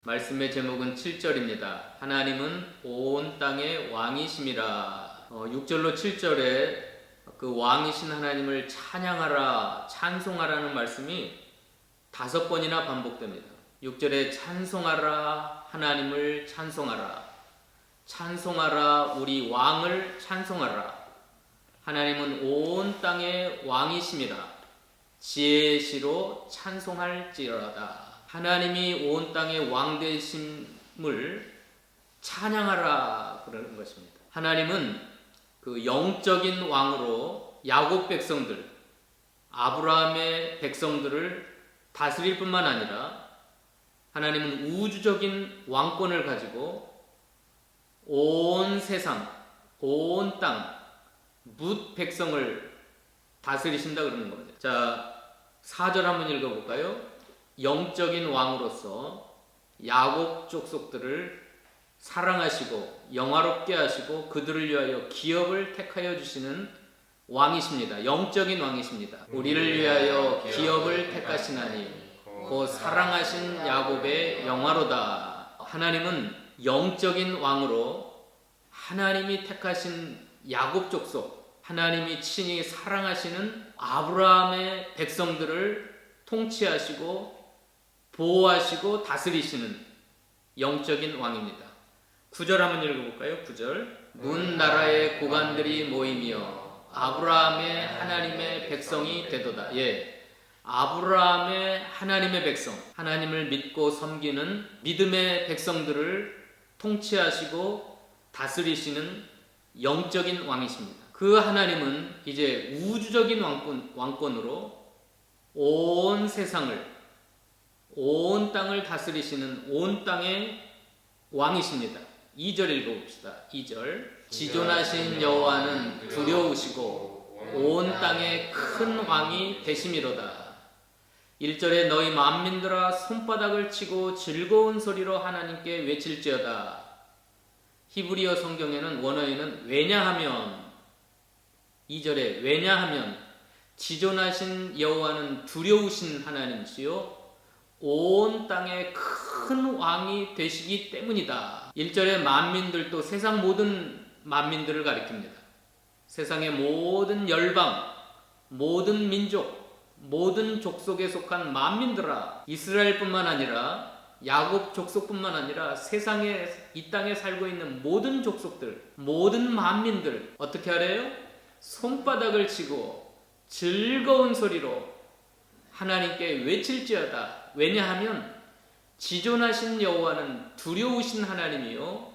말씀의 제목은 7절입니다. 하나님은 온 땅의 왕이심이라. 6절로 7절에 그 왕이신 하나님을 찬양하라, 찬송하라는 말씀이 5번이나 반복됩니다. 6절에 찬송하라, 하나님을 찬송하라, 찬송하라, 우리 왕을 찬송하라. 하나님은 온 땅의 왕이심이라. 지혜의 시로 찬송할지어다. 하나님이 온 땅의 왕 되심을 찬양하라 그러는 것입니다. 하나님은 그 영적인 왕으로 야곱 백성들, 아브라함의 백성들을 다스릴 뿐만 아니라 하나님은 우주적인 왕권을 가지고 온 세상, 온 땅, 뭇 백성을 다스리신다 그러는 겁니다. 자, 4절 한번 읽어볼까요? 영적인 왕으로서 야곱 족속들을 사랑하시고 영화롭게 하시고 그들을 위하여 기업을 택하여 주시는 왕이십니다. 영적인 왕이십니다. 우리를 위하여 기업을 택하시나니 곧 사랑하신 야곱의 영화로다. 하나님은 영적인 왕으로 하나님이 택하신 야곱 족속, 하나님이 친히 사랑하시는 아브라함의 백성들을 통치하시고 보호하시고 다스리시는 영적인 왕입니다. 9절 한번 읽어볼까요? 9절 문 나라의 고관들이 모이며 아브라함의 하나님의 백성이 되도다. 아브라함의 하나님의 백성, 하나님을 믿고 섬기는 믿음의 백성들을 통치하시고 다스리시는 영적인 왕이십니다. 그 하나님은 이제 우주적인 왕권으로 온 세상을, 온 땅을 다스리시는 온 땅의 왕이십니다. 2절 읽어봅시다. 2절 지존하신 여호와는 두려우시고 온 땅의 큰 왕이 되심이로다. 1절에 너희 만민들아 손바닥을 치고 즐거운 소리로 하나님께 외칠지어다. 히브리어 성경에는 원어에는 왜냐하면, 2절에 왜냐하면 지존하신 여호와는 두려우신 하나님이시요 온 땅의 큰 왕이 되시기 때문이다. 1절에 만민들도 세상 모든 만민들을 가리킵니다. 세상의 모든 열방, 모든 민족, 모든 족속에 속한 만민들아, 이스라엘뿐만 아니라 야곱 족속뿐만 아니라 세상에, 이 땅에 살고 있는 모든 족속들, 모든 만민들 어떻게 하래요? 손바닥을 치고 즐거운 소리로 하나님께 외칠지어다. 왜냐하면 지존하신 여호와는 두려우신 하나님이요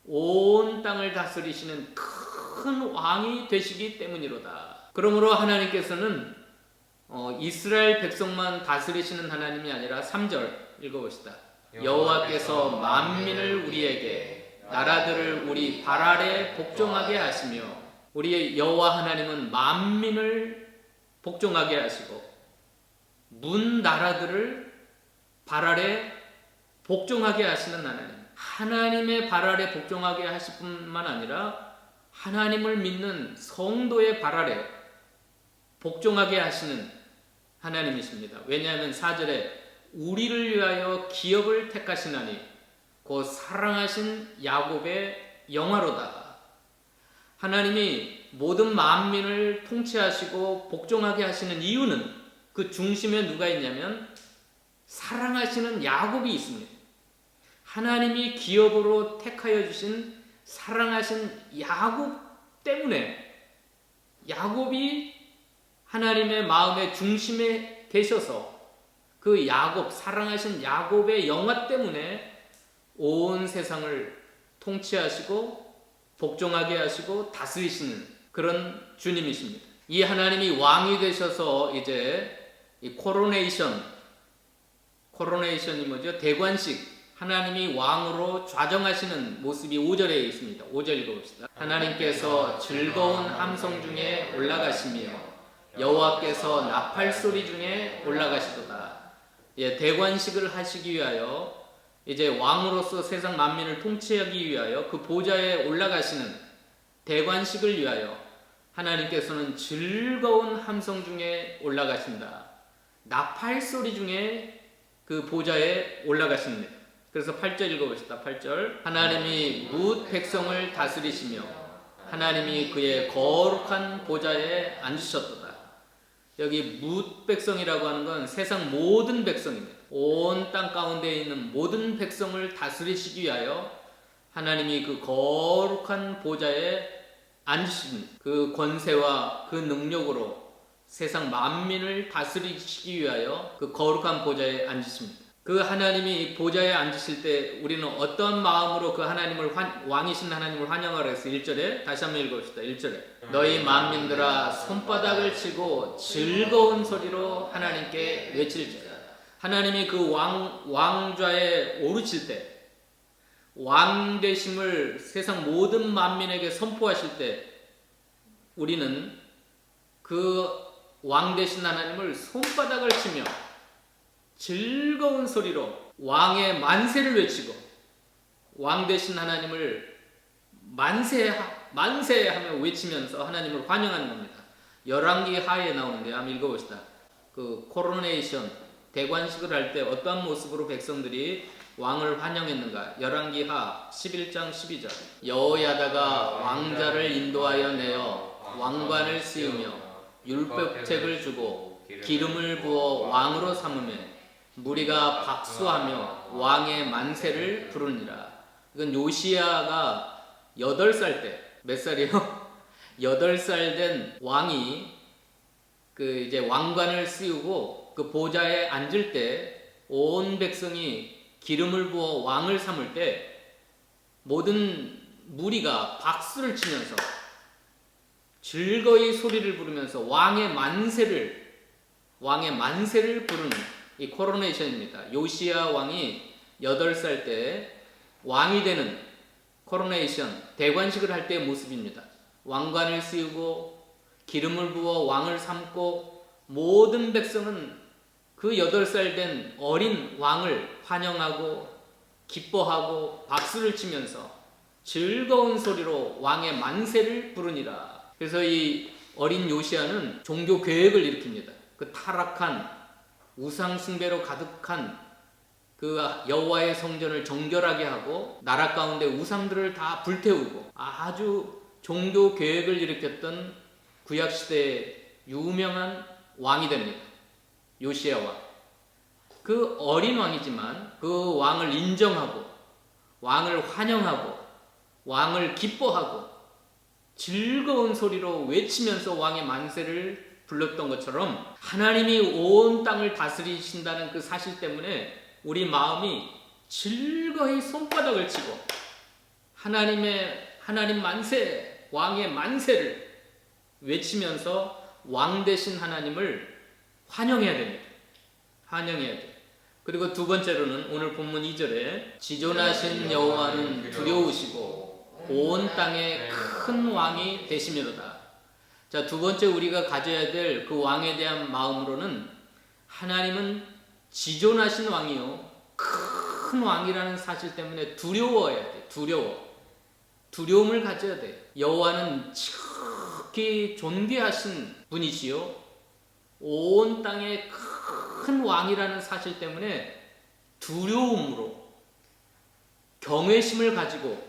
온 땅을 다스리시는 큰 왕이 되시기 때문이로다. 그러므로 하나님께서는 이스라엘 백성만 다스리시는 하나님이 아니라 3절 읽어봅시다. 여호와께서 만민을 우리에게, 나라들을 우리 발 아래 복종하게 하시며, 우리의 여호와 하나님은 만민을 복종하게 하시고 문 나라들을 발 아래 복종하게 하시는 하나님, 하나님의 발 아래 복종하게 하실 뿐만 아니라 하나님을 믿는 성도의 발 아래 복종하게 하시는 하나님이십니다. 왜냐하면 4절에 우리를 위하여 기업을 택하시나니 곧 사랑하신 야곱의 영화로다. 하나님이 모든 만민을 통치하시고 복종하게 하시는 이유는 그 중심에 누가 있냐면 사랑하시는 야곱이 있습니다. 하나님이 기업으로 택하여 주신 사랑하신 야곱 때문에, 야곱이 하나님의 마음의 중심에 계셔서 그 야곱, 사랑하신 야곱의 영화 때문에 온 세상을 통치하시고 복종하게 하시고 다스리시는 그런 주님이십니다. 이 하나님이 왕이 되셔서 이제 이 코로네이션이 뭐죠? 대관식, 하나님이 왕으로 좌정하시는 모습이 5절에 있습니다. 5절 읽어봅시다. 하나님께서 즐거운 함성 중에 올라가시며 여호와께서 나팔 소리 중에 올라가시도다. 대관식을 하시기 위하여, 이제 왕으로서 세상 만민을 통치하기 위하여 그 보좌에 올라가시는 대관식을 위하여 하나님께서는 즐거운 함성 중에 올라가신다. 나팔 소리 중에 그 보좌에 올라가십니다. 그래서 8절 읽어봅시다. 8절. 하나님이 뭇 백성을 다스리시며 하나님이 그의 거룩한 보좌에 앉으셨도다. 여기 뭇 백성이라고 하는 건 세상 모든 백성입니다. 온 땅 가운데 있는 모든 백성을 다스리시기 위하여 하나님이 그 거룩한 보좌에 앉으신 그 권세와 그 능력으로 세상 만민을 다스리시기 위하여 그 거룩한 보좌에 앉으십니다. 그 하나님이 보좌에 앉으실 때 우리는 어떤 마음으로 그 하나님을 왕이신 하나님을 환영하라 해서 1절에 다시 한번 읽어봅시다. 1절에 너희 만민들아 손바닥을 치고 즐거운 소리로 하나님께 외칠지어다. 하나님이 그 왕좌에 오르실 때 왕 되심을 세상 모든 만민에게 선포하실 때 우리는 그 왕 되신 하나님을 손바닥을 치며 즐거운 소리로 왕의 만세를 외치고 왕 되신 하나님을 만세하며 외치면서 하나님을 환영하는 겁니다. 열왕기 하에 나오는데 한번 읽어봅시다. 그 코로네이션 대관식을 할 때 어떠한 모습으로 백성들이 왕을 환영했는가? 열왕기 하 11장 12절. 여호야다가 왕자를 인도하여 내어 왕관을 씌우며 율법책을 주고 기름을 부어 왕으로 삼으며 무리가 박수하며 왕의 만세를 부르니라. 이건 요시야가 8살 때, 몇 살이요? 8살 된 왕이 그 이제 왕관을 씌우고 그 보좌에 앉을 때 온 백성이 기름을 부어 왕을 삼을 때 모든 무리가 박수를 치면서 즐거이 소리를 부르면서 왕의 만세를 부르는 이 코로네이션입니다. 요시야 왕이 8살 때 왕이 되는 코로네이션 대관식을 할 때의 모습입니다. 왕관을 씌우고 기름을 부어 왕을 삼고 모든 백성은 그 8살 된 어린 왕을 환영하고 기뻐하고 박수를 치면서 즐거운 소리로 왕의 만세를 부르니라. 그래서 이 어린 요시야는 종교 계획을 일으킵니다. 그 타락한 우상 숭배로 가득한 그 여호와의 성전을 정결하게 하고 나라 가운데 우상들을 다 불태우고 아주 종교 계획을 일으켰던 구약시대의 유명한 왕이 됩니다. 요시야 왕. 그 어린 왕이지만 그 왕을 인정하고 왕을 환영하고 왕을 기뻐하고 즐거운 소리로 외치면서 왕의 만세를 불렀던 것처럼 하나님이 온 땅을 다스리신다는 그 사실 때문에 우리 마음이 즐거이 손바닥을 치고 하나님 만세, 왕의 만세를 외치면서 왕 되신 하나님을 환영해야 됩니다. 환영해야 돼요. 그리고 두 번째로는 오늘 본문 2절에 지존하신 여호와는 두려우시고 온 땅에 큰 왕이 되시미로다. 자, 두 번째 우리가 가져야 될 그 왕에 대한 마음으로는 하나님은 지존하신 왕이요 큰 왕이라는 사실 때문에 두려워해야 돼. 두려움을 가져야 돼. 여호와는 지극히 존귀하신 분이시요 온 땅에 큰 왕이라는 사실 때문에 두려움으로 경외심을 가지고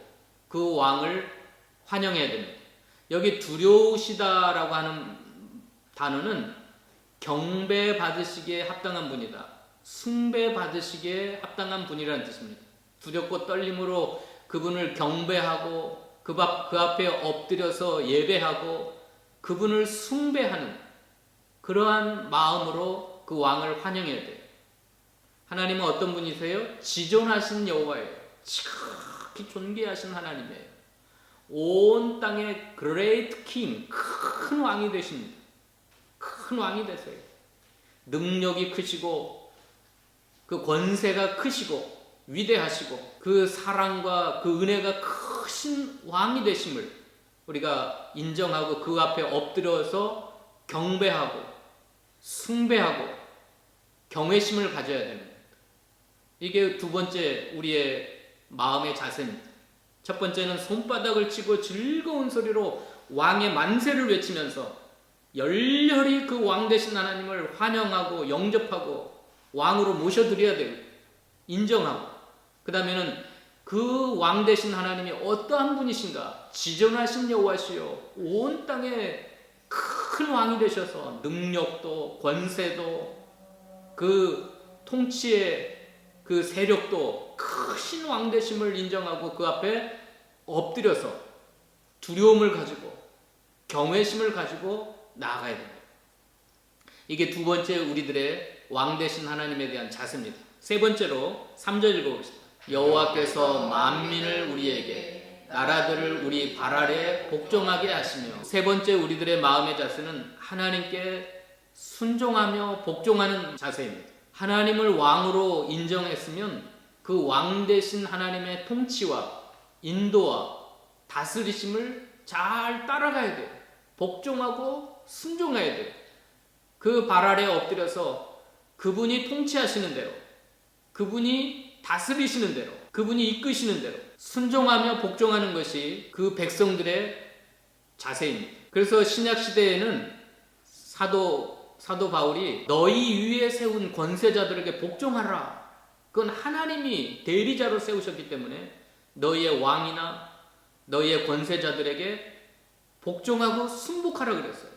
그 왕을 환영해야 됩니다. 여기 두려우시다라고 하는 단어는 경배 받으시기에 합당한 분이다. 숭배 받으시기에 합당한 분이라는 뜻입니다. 두렵고 떨림으로 그분을 경배하고 그 앞에 엎드려서 예배하고 그분을 숭배하는 그러한 마음으로 그 왕을 환영해야 돼요. 하나님은 어떤 분이세요? 지존하신 여호와예요. 지극히 존귀하신 하나님이에요. 온 땅의 great king, 큰 왕이 되십니다. 큰 왕이 되세요. 능력이 크시고 그 권세가 크시고 위대하시고 그 사랑과 그 은혜가 크신 왕이 되심을 우리가 인정하고 그 앞에 엎드려서 경배하고 숭배하고 경외심을 가져야 됩니다. 이게 두 번째 우리의 마음의 자세입니다. 첫 번째는 손바닥을 치고 즐거운 소리로 왕의 만세를 외치면서 열렬히 그 왕 되신 하나님을 환영하고 영접하고 왕으로 모셔드려야 되고 인정하고 그 다음에는 그 왕 되신 하나님이 어떠한 분이신가? 지존하신 여호와시요 온 땅에 큰 왕이 되셔서 능력도 권세도 그 통치의 그 세력도 크신 왕 되심을 인정하고 그 앞에 엎드려서 두려움을 가지고 경외심을 가지고 나아가야 됩니다. 이게 두 번째 우리들의 왕 되신 하나님에 대한 자세입니다. 세 번째로 3절 읽어봅시다. 여호와께서 만민을 우리에게 나라들을 우리 발 아래 복종하게 하시며. 세 번째 우리들의 마음의 자세는 하나님께 순종하며 복종하는 자세입니다. 하나님을 왕으로 인정했으면 그 왕 되신 하나님의 통치와 인도와 다스리심을 잘 따라가야 돼요. 복종하고 순종해야 돼요. 그 발 아래 엎드려서 그분이 통치하시는 대로, 그분이 다스리시는 대로, 그분이 이끄시는 대로 순종하며 복종하는 것이 그 백성들의 자세입니다. 그래서 신약 시대에는 사도 바울이 너희 위에 세운 권세자들에게 복종하라. 그건 하나님이 대리자로 세우셨기 때문에 너희의 왕이나 너희의 권세자들에게 복종하고 순복하라 그랬어요.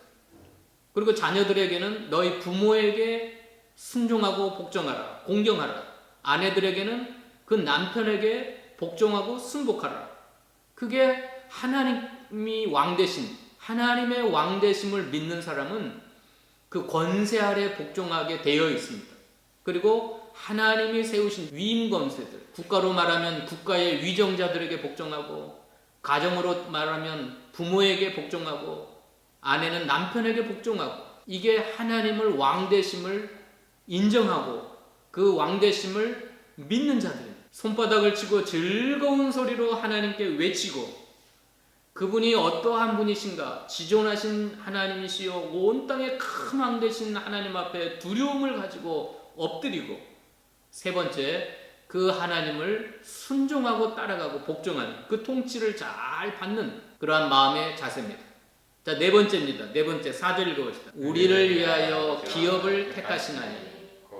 그리고 자녀들에게는 너희 부모에게 순종하고 복종하라, 공경하라. 아내들에게는 그 남편에게 복종하고 순복하라. 그게 하나님이 왕 되신, 하나님의 왕 되심을 믿는 사람은 그 권세 아래 복종하게 되어 있습니다. 그리고 하나님이 세우신 위임 권세들, 국가로 말하면 국가의 위정자들에게 복종하고, 가정으로 말하면 부모에게 복종하고, 아내는 남편에게 복종하고, 이게 하나님을 왕 되심을 인정하고 그 왕 되심을 믿는 자들입니다. 손바닥을 치고 즐거운 소리로 하나님께 외치고, 그분이 어떠한 분이신가? 지존하신 하나님이시요 온 땅에 큰 왕 되신 하나님 앞에 두려움을 가지고 엎드리고, 세 번째 그 하나님을 순종하고 따라가고 복종하는, 그 통치를 잘 받는 그러한 마음의 자세입니다. 자, 네 번째입니다. 네 번째 4절 읽어봅시다. 우리를 위하여 기업을 택하시나니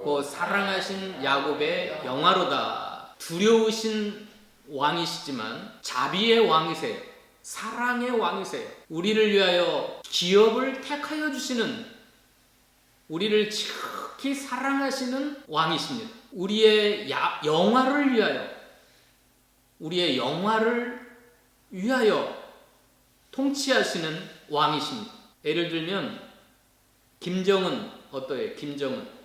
그 사랑하신 야곱의 영화로다. 두려우신 왕이시지만 자비의 왕이세요. 사랑의 왕이세요. 우리를 위하여 기업을 택하여 주시는, 우리를 지극히 사랑하시는 왕이십니다. 우리의 영화를 위하여, 우리의 영화를 위하여 통치하시는 왕이십니다. 예를 들면 김정은 어떠해요? 김정은,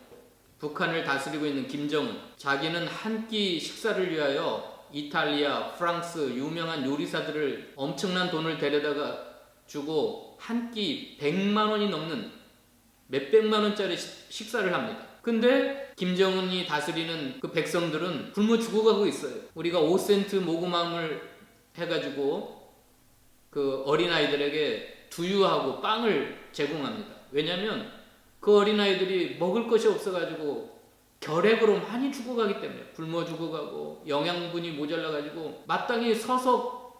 북한을 다스리고 있는 김정은, 자기는 한 끼 식사를 위하여 이탈리아, 프랑스 유명한 요리사들을 엄청난 돈을 데려다가 주고 한 끼 100만 원이 넘는 몇백만 원짜리 식사를 합니다. 근데 김정은이 다스리는 그 백성들은 굶어 죽어가고 있어요. 우리가 5센트 모금함을 해가지고 그 어린아이들에게 두유하고 빵을 제공합니다. 왜냐하면 그 어린아이들이 먹을 것이 없어가지고 결핵으로 많이 죽어가기 때문에, 굶어 죽어가고 영양분이 모자라가지고 마땅히 서서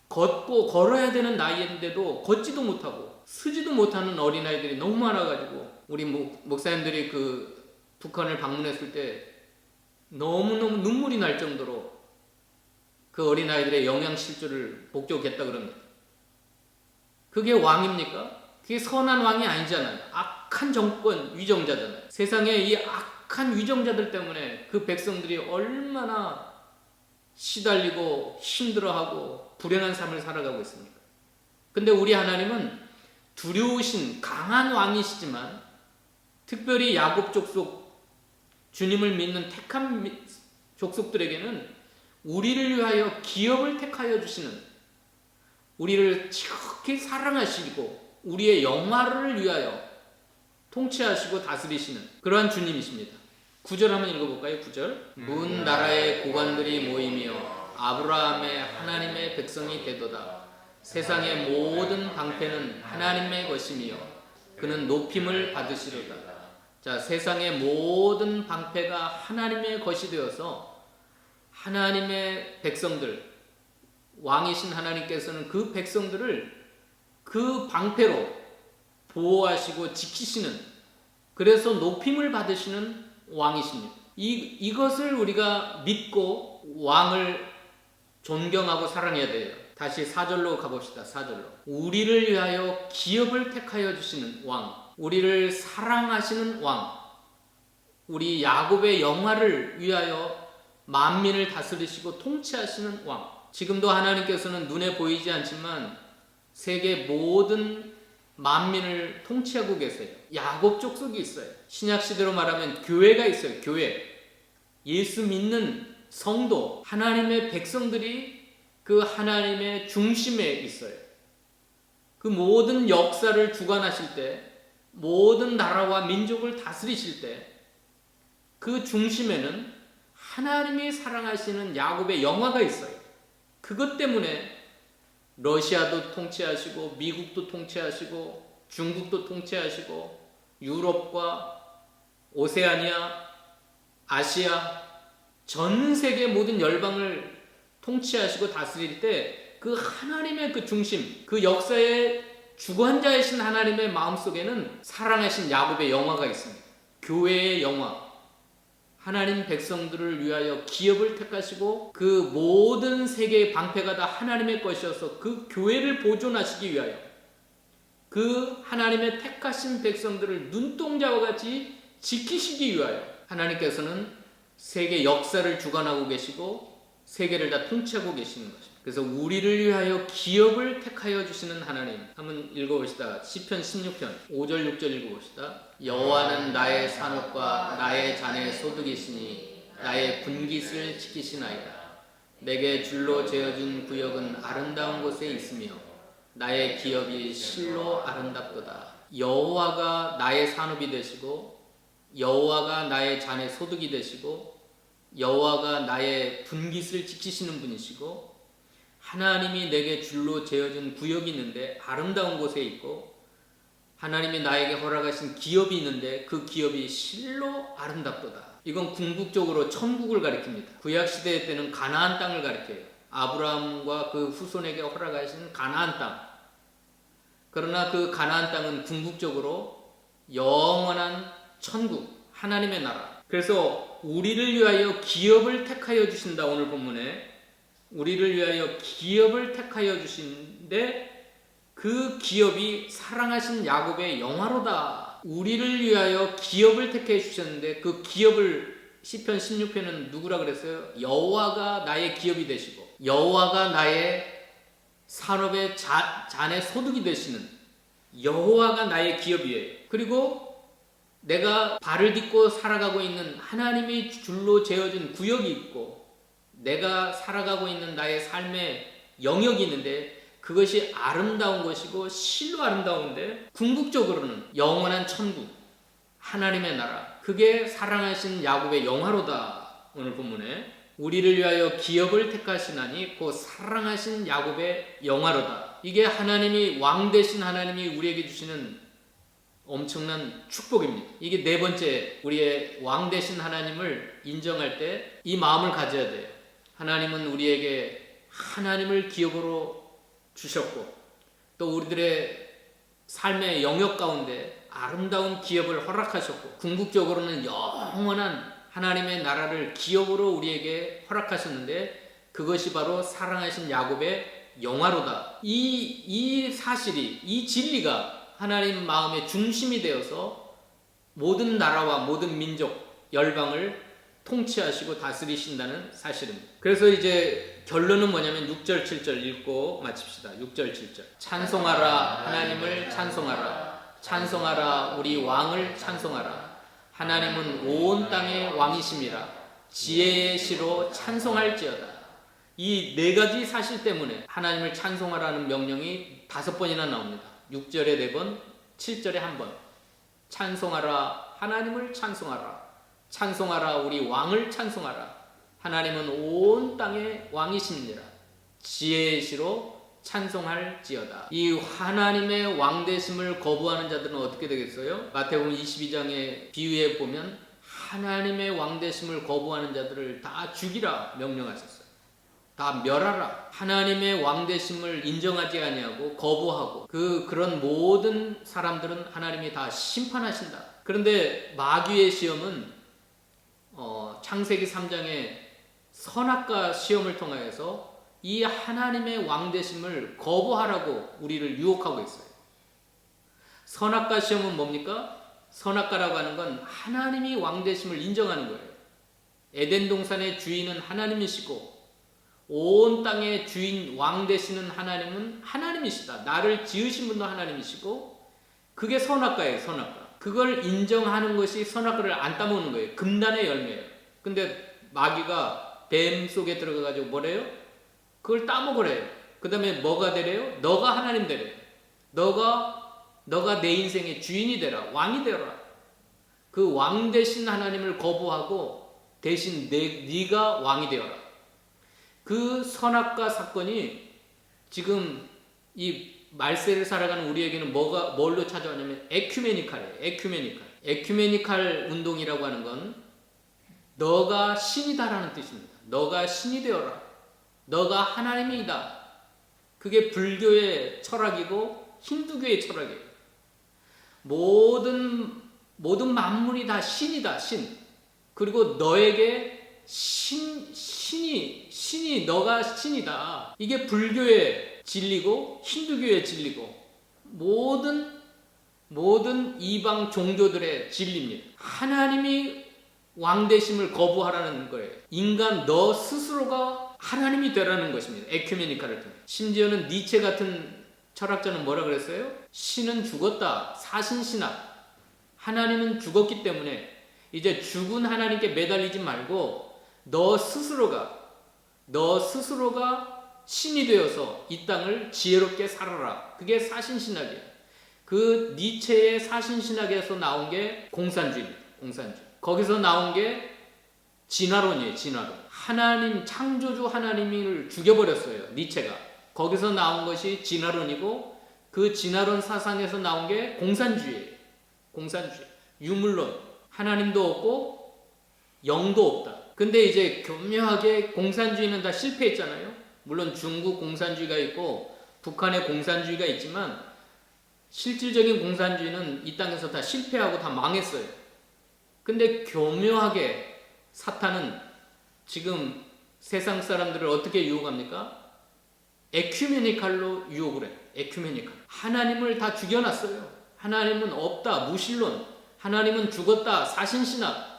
걷고 걸어야 되는 나이인데도 걷지도 못하고 쓰지도 못하는 어린아이들이 너무 많아가지고, 우리 목사님들이 그 북한을 방문했을 때 너무너무 눈물이 날 정도로 그 어린아이들의 영양실조를 목격했다 그럽니다. 그게 왕입니까? 그게 선한 왕이 아니잖아요. 악한 정권 위정자잖아요. 세상에 이 악한 위정자들 때문에 그 백성들이 얼마나 시달리고 힘들어하고 불행한 삶을 살아가고 있습니까? 근데 우리 하나님은 두려우신 강한 왕이시지만, 특별히 야곱 족속, 주님을 믿는 택한 족속들에게는 우리를 위하여 기업을 택하여 주시는, 우리를 지극히 사랑하시고 우리의 영화를 위하여 통치하시고 다스리시는 그러한 주님이십니다. 9절 한번 읽어볼까요? 9절. 문 나라의 고관들이 모이며 아브라함의 하나님의 백성이 되도다. 세상의 모든 방패는 하나님의 것이며 그는 높임을 받으시로다. 자, 세상의 모든 방패가 하나님의 것이 되어서 하나님의 백성들, 왕이신 하나님께서는 그 백성들을 그 방패로 보호하시고 지키시는, 그래서 높임을 받으시는 왕이십니다. 이것을 우리가 믿고 왕을 존경하고 사랑해야 돼요. 다시 4절로 가봅시다. 4절로. 우리를 위하여 기업을 택하여 주시는 왕, 우리를 사랑하시는 왕, 우리 야곱의 영화를 위하여 만민을 다스리시고 통치하시는 왕. 지금도 하나님께서는 눈에 보이지 않지만 세계 모든 만민을 통치하고 계세요. 야곱 족속이 있어요. 신약 시대로 말하면 교회가 있어요. 교회. 예수 믿는 성도, 하나님의 백성들이 그 하나님의 중심에 있어요. 그 모든 역사를 주관하실 때, 모든 나라와 민족을 다스리실 때 그 중심에는 하나님이 사랑하시는 야곱의 영화가 있어요. 그것 때문에 러시아도 통치하시고 미국도 통치하시고 중국도 통치하시고 유럽과 오세아니아, 아시아, 전 세계 모든 열방을 통치하시고 다스릴 때 그 하나님의 그 중심, 그 역사의 주관자이신 하나님의 마음속에는 사랑하신 야곱의 영화가 있습니다. 교회의 영화, 하나님 백성들을 위하여 기업을 택하시고 그 모든 세계의 방패가 다 하나님의 것이어서 그 교회를 보존하시기 위하여 그 하나님의 택하신 백성들을 눈동자와 같이 지키시기 위하여 하나님께서는 세계 역사를 주관하고 계시고 세계를 다 통치하고 계시는 것입니다. 그래서 우리를 위하여 기업을 택하여 주시는 하나님. 한번 읽어봅시다. 시편 16편 5절 6절 읽어봅시다. 여호와는 나의 산업과 나의 잔의 소득이시니 나의 분깃을 지키시나이다. 내게 줄로 재어준 구역은 아름다운 곳에 있으며 나의 기업이 실로 아름답도다. 여호와가 나의 산업이 되시고 여호와가 나의 잔의 소득이 되시고 여호와가 나의 분깃을 지키시는 분이시고 하나님이 내게 줄로 재어준 구역이 있는데 아름다운 곳에 있고 하나님이 나에게 허락하신 기업이 있는데 그 기업이 실로 아름답도다. 이건 궁극적으로 천국을 가리킵니다. 구약시대 때는 가나안 땅을 가리켜요. 아브라함과 그 후손에게 허락하신 가나안 땅. 그러나 그 가나안 땅은 궁극적으로 영원한 천국, 하나님의 나라. 그래서 우리를 위하여 기업을 택하여 주신다. 오늘 본문에 우리를 위하여 기업을 택하여 주시는데 그 기업이 사랑하신 야곱의 영화로다. 우리를 위하여 기업을 택해 주셨는데 그 기업을 시편 16편은 누구라 그랬어요? 여호와가 나의 기업이 되시고 여호와가 나의 산업의 잔의 소득이 되시는 여호와가 나의 기업이에요. 그리고 내가 발을 딛고 살아가고 있는 하나님이 줄로 재어준 구역이 있고 내가 살아가고 있는 나의 삶의 영역이 있는데 그것이 아름다운 것이고 실로 아름다운데 궁극적으로는 영원한 천국, 하나님의 나라, 그게 사랑하신 야곱의 영화로다. 오늘 본문에 우리를 위하여 기업을 택하시나니 그 사랑하신 야곱의 영화로다. 이게 하나님이 왕 되신 하나님이 우리에게 주시는 엄청난 축복입니다. 이게 네 번째, 우리의 왕 되신 하나님을 인정할 때 이 마음을 가져야 돼요. 하나님은 우리에게 하나님을 기업으로 주셨고 또 우리들의 삶의 영역 가운데 아름다운 기업을 허락하셨고 궁극적으로는 영원한 하나님의 나라를 기업으로 우리에게 허락하셨는데 그것이 바로 사랑하신 야곱의 영화로다. 이 사실이, 이 진리가 하나님 마음의 중심이 되어서 모든 나라와 모든 민족, 열방을 통치하시고 다스리신다는 사실입니다. 그래서 이제 결론은 뭐냐면 6절 7절 읽고 마칩시다. 6절 7절 찬송하라 하나님을 찬송하라 찬송하라 우리 왕을 찬송하라 하나님은 온 땅의 왕이심이라 지혜의 시로 찬송할지어다. 이 네 가지 사실 때문에 하나님을 찬송하라는 명령이 5번이나 나옵니다. 6절에 4번, 7절에 1번. 찬송하라 하나님을 찬송하라 찬송하라 우리 왕을 찬송하라 하나님은 온 땅의 왕이시니라 지혜의 시로 찬송할지어다. 이 하나님의 왕되심을 거부하는 자들은 어떻게 되겠어요? 마태복음 22장의 비유에 보면 하나님의 왕되심을 거부하는 자들을 다 죽이라 명령하셨어요. 다 멸하라. 하나님의 왕되심을 인정하지 아니하고 거부하고 그런 모든 사람들은 하나님이 다 심판하신다. 그런데 마귀의 시험은 창세기 3장의 선악과 시험을 통하여서 이 하나님의 왕되심을 거부하라고 우리를 유혹하고 있어요. 선악과 시험은 뭡니까? 선악과라고 하는 건 하나님이 왕되심을 인정하는 거예요. 에덴 동산의 주인은 하나님이시고 온 땅의 주인 왕 되시는 하나님은 하나님이시다. 나를 지으신 분도 하나님이시고 그게 선악과예요. 선악과. 그걸 인정하는 것이 선악과를 안 따먹는 거예요. 금단의 열매예요. 근데 마귀가 뱀 속에 들어가가지고 뭐래요? 그걸 따먹으래요. 그 다음에 뭐가 되래요? 너가 하나님 되래요. 너가 내 인생의 주인이 되라. 왕이 되라. 그 왕 되신 하나님을 거부하고 대신 네가 왕이 되어라. 그 선악과 사건이 지금 이 말세를 살아가는 우리에게는 뭘로 찾아왔냐면 에큐메니칼이에요. 에큐메니칼 운동이라고 하는 건 너가 신이다라는 뜻입니다. 너가 신이 되어라. 너가 하나님이다. 그게 불교의 철학이고 힌두교의 철학이에요. 모든 만물이 다 신이다. 신. 그리고 너에게 신이 너가 신이다. 이게 불교의 진리고 힌두교의 진리고 모든 이방 종교들의 진리입니다. 하나님이 왕되심을 거부하라는 거예요. 인간 너 스스로가 하나님이 되라는 것입니다. 에큐메니카를 통해. 심지어는 니체 같은 철학자는 뭐라 그랬어요? 신은 죽었다. 사신신학. 하나님은 죽었기 때문에 이제 죽은 하나님께 매달리지 말고 너 스스로가 신이 되어서 이 땅을 지혜롭게 살아라. 그게 사신신학이에요. 그 니체의 사신신학에서 나온 게 공산주의입니다. 공산주의. 거기서 나온 게 진화론이에요. 진화론. 하나님 창조주 하나님을 죽여버렸어요. 니체가. 거기서 나온 것이 진화론이고 그 진화론 사상에서 나온 게 공산주의예요. 공산주의. 유물론. 하나님도 없고 영도 없다. 근데 이제 교묘하게 공산주의는 다 실패했잖아요. 물론 중국 공산주의가 있고 북한의 공산주의가 있지만 실질적인 공산주의는 이 땅에서 다 실패하고 다 망했어요. 근데 교묘하게 사탄은 지금 세상 사람들을 어떻게 유혹합니까? 에큐메니칼로 유혹을 해요. 에큐메니칼. 하나님을 다 죽여놨어요. 하나님은 없다. 무신론. 하나님은 죽었다. 사신신학.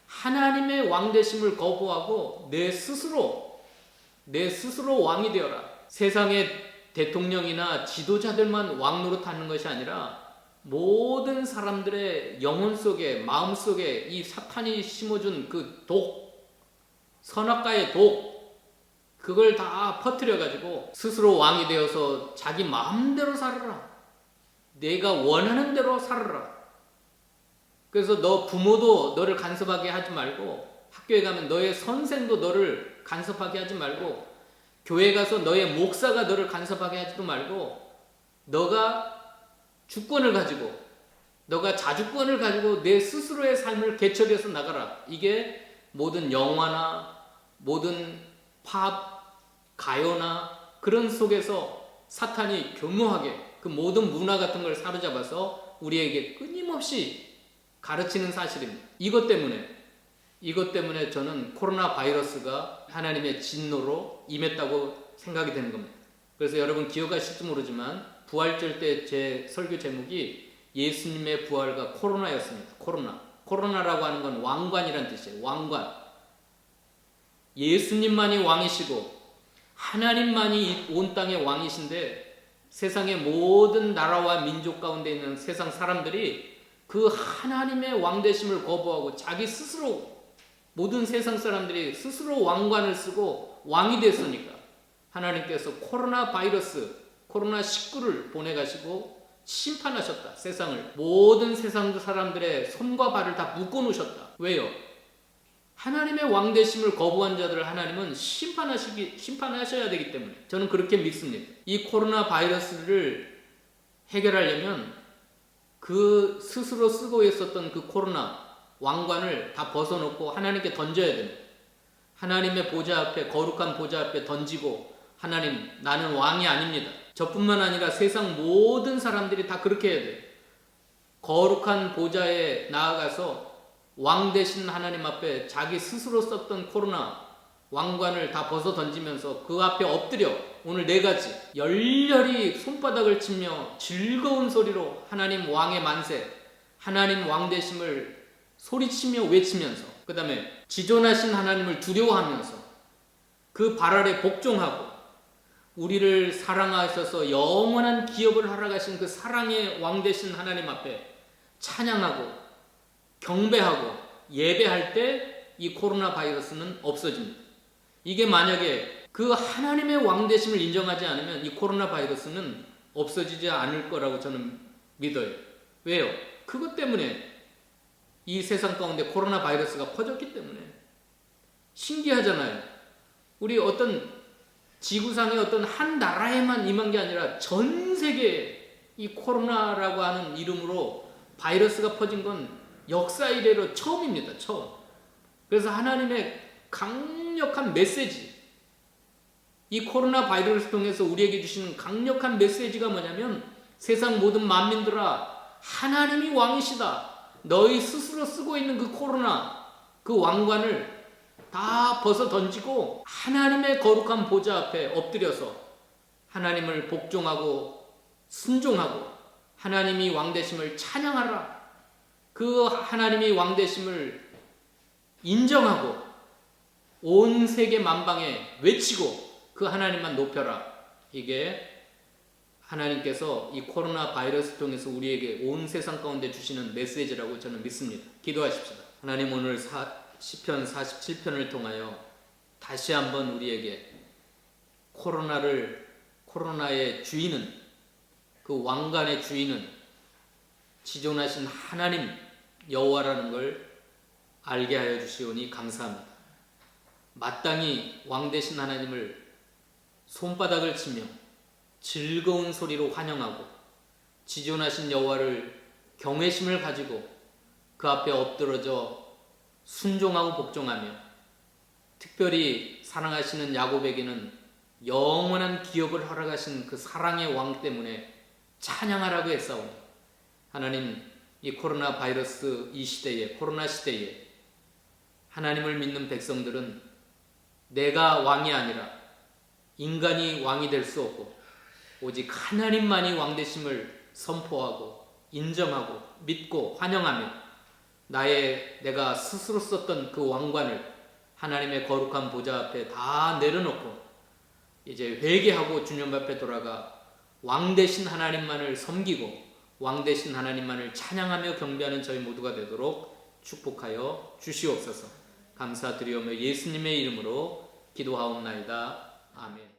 하나님의 왕되심을 거부하고 내 스스로 왕이 되어라. 세상의 대통령이나 지도자들만 왕 노릇하는 것이 아니라 모든 사람들의 영혼 속에 마음 속에 이 사탄이 심어준 그 독, 선악과의 독, 그걸 다 퍼뜨려 가지고 스스로 왕이 되어서 자기 마음대로 살아라. 내가 원하는 대로 살아라. 그래서 너 부모도 너를 간섭하게 하지 말고, 학교에 가면 너의 선생도 너를 간섭하게 하지 말고, 교회 가서 너의 목사가 너를 간섭하게 하지도 말고, 너가 주권을 가지고, 너가 자주권을 가지고 내 스스로의 삶을 개척해서 나가라. 이게 모든 영화나 모든 팝, 가요나 그런 속에서 사탄이 교묘하게 그 모든 문화 같은 걸 사로잡아서 우리에게 끊임없이 가르치는 사실입니다. 이것 때문에 저는 코로나 바이러스가 하나님의 진노로 임했다고 생각이 되는 겁니다. 그래서 여러분 기억하실지 모르지만 부활절 때 제 설교 제목이 예수님의 부활과 코로나였습니다. 코로나라고 하는 건 왕관이란 뜻이에요. 왕관. 예수님만이 왕이시고 하나님만이 온 땅의 왕이신데 세상의 모든 나라와 민족 가운데 있는 세상 사람들이 그 하나님의 왕되심을 거부하고 자기 스스로, 모든 세상 사람들이 스스로 왕관을 쓰고 왕이 됐으니까 하나님께서 코로나 바이러스, 코로나19를 보내가시고 심판하셨다. 세상을. 모든 세상 사람들의 손과 발을 다 묶어놓으셨다. 왜요? 하나님의 왕되심을 거부한 자들을 하나님은 심판하셔야 되기 때문에 저는 그렇게 믿습니다. 이 코로나 바이러스를 해결하려면 그 스스로 쓰고 있었던 그 코로나 왕관을 다 벗어놓고 하나님께 던져야 됩니다. 하나님의 보좌 앞에, 거룩한 보좌 앞에 던지고, 하나님, 나는 왕이 아닙니다. 저뿐만 아니라 세상 모든 사람들이 다 그렇게 해야 돼요. 거룩한 보좌에 나아가서 왕 되신 하나님 앞에 자기 스스로 썼던 코로나 왕관을 다 벗어 던지면서 그 앞에 엎드려 오늘 네 가지 열렬히 손바닥을 치며 즐거운 소리로 하나님 왕의 만세, 하나님 왕 되심을 소리치며 외치면서, 그 다음에 지존하신 하나님을 두려워하면서 그 발 아래 복종하고 우리를 사랑하셔서 영원한 기업을 허락하신 그 사랑의 왕 되신 하나님 앞에 찬양하고 경배하고 예배할 때 이 코로나 바이러스는 없어집니다. 이게 만약에 그 하나님의 왕 되심을 인정하지 않으면 이 코로나 바이러스는 없어지지 않을 거라고 저는 믿어요. 왜요? 그것 때문에 이 세상 가운데 코로나 바이러스가 퍼졌기 때문에. 신기하잖아요. 우리 어떤 지구상의 어떤 한 나라에만 임한 게 아니라 전 세계에 이 코로나라고 하는 이름으로 바이러스가 퍼진 건 역사 이래로 처음입니다. 처음. 그래서 하나님의 강력한 메시지, 이 코로나 바이러스를 통해서 우리에게 주시는 강력한 메시지가 뭐냐면, 세상 모든 만민들아, 하나님이 왕이시다. 너희 스스로 쓰고 있는 그 코로나, 그 왕관을 다 벗어 던지고 하나님의 거룩한 보좌 앞에 엎드려서 하나님을 복종하고 순종하고 하나님이 왕 되심을 찬양하라. 그 하나님이 왕 되심을 인정하고 온 세계 만방에 외치고 그 하나님만 높여라. 이게 하나님께서 이 코로나 바이러스 통해서 우리에게 온 세상 가운데 주시는 메시지라고 저는 믿습니다. 기도하십시다. 하나님, 오늘 시편 47편을 통하여 다시 한번 우리에게 코로나의 주인은, 그 왕관의 주인은 지존하신 하나님 여호와라는 걸 알게 하여 주시오니 감사합니다. 마땅히 왕 되신 하나님을 손바닥을 치며 즐거운 소리로 환영하고 지존하신 여호와를 경외심을 가지고 그 앞에 엎드러져 순종하고 복종하며, 특별히 사랑하시는 야곱에게는 영원한 기업을 허락하신 그 사랑의 왕 때문에 찬양하라고 했사오니, 하나님, 이 코로나 바이러스 이 시대에, 코로나 시대에 하나님을 믿는 백성들은 내가 왕이 아니라 인간이 왕이 될 수 없고 오직 하나님만이 왕 되심을 선포하고 인정하고 믿고 환영하며, 내가 스스로 썼던 그 왕관을 하나님의 거룩한 보좌 앞에 다 내려놓고 이제 회개하고 주님 앞에 돌아가 왕 되신 하나님만을 섬기고 왕 되신 하나님만을 찬양하며 경배하는 저희 모두가 되도록 축복하여 주시옵소서. 감사드리오며 예수님의 이름으로 기도하옵나이다. 아멘.